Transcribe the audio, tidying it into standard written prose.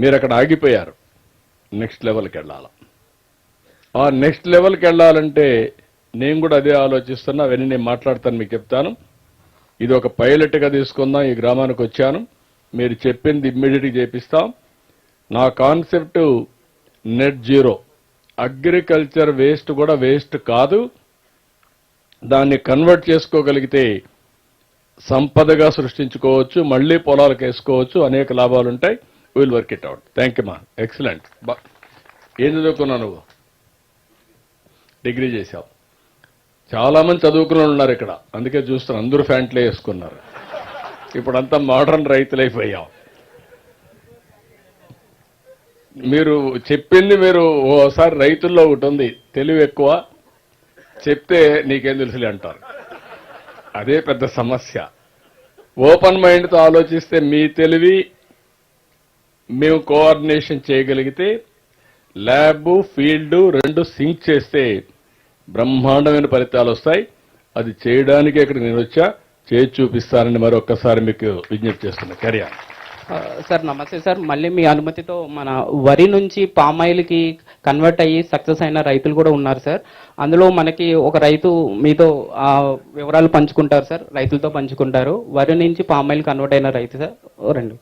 మీరు అక్కడ ఆగిపోయారు. నెక్స్ట్ లెవెల్కి వెళ్ళాలి. ఆ నెక్స్ట్ లెవెల్కి వెళ్ళాలంటే నేను కూడా అదే ఆలోచిస్తున్నా. అవన్నీ నేను మాట్లాడతాను, మీకు చెప్తాను. ఇది ఒక పైలట్గా తీసుకుందాం. ఈ గ్రామానికి వచ్చాను, మీరు చెప్పింది ఇమ్మీడియట్గా చేపిస్తాం. నా concept net zero. Agriculture waste కూడా వేస్ట్ కాదు, దాన్ని కన్వర్ట్ చేసుకోగలిగితే సంపదగా సృష్టించుకోవచ్చు, మళ్లీ పొలాలకు వేసుకోవచ్చు, అనేక లాభాలు ఉంటాయి. Will work it out. Thank you మా. ఎక్సలెంట్. ఏం చదువుకున్నావు నువ్వు? డిగ్రీ చేశావు. చాలా మంది చదువుకున్న ఉన్నారు ఇక్కడ, అందుకే చూస్తున్నారు అందరూ ఫ్యాంట్లే వేసుకున్నారు. ఇప్పుడంతా మోడర్న్ రైతులైపోయాం. మీరు చెప్పింది మీరు ఓసారి రైతుల్లో ఒకటి ఉంది, తెలివి ఎక్కువ, చెప్తే నీకేం తెలుసులే అంటారు. అదే పెద్ద సమస్య. ఓపెన్ మైండ్తో ఆలోచిస్తే మీ తెలివి మేము కోఆర్డినేషన్ చేయగలిగితే, ల్యాబ్ ఫీల్డ్ రెండు సింక్ చేస్తే బ్రహ్మాండమైన ఫలితాలు వస్తాయి. అది చేయడానికి ఇక్కడ నేను వచ్చా, చేసి చూపిస్తానని మరొక్కసారి మీకు విజ్ఞప్తి చేస్తున్నా. కరియా సార్ నమస్తే సార్. మళ్ళీ మీ అనుమతితో మన వరి నుంచి పామాయిల్కి కన్వర్ట్ అయ్యి సక్సెస్ అయిన రైతులు కూడా ఉన్నారు సార్. అందులో మనకి ఒక రైతు మీతో వివరాలు పంచుకుంటారు సార్, రైతులతో పంచుకుంటారు. వరి నుంచి పామాయిల్ కన్వర్ట్ అయిన రైతు సార్ రండి.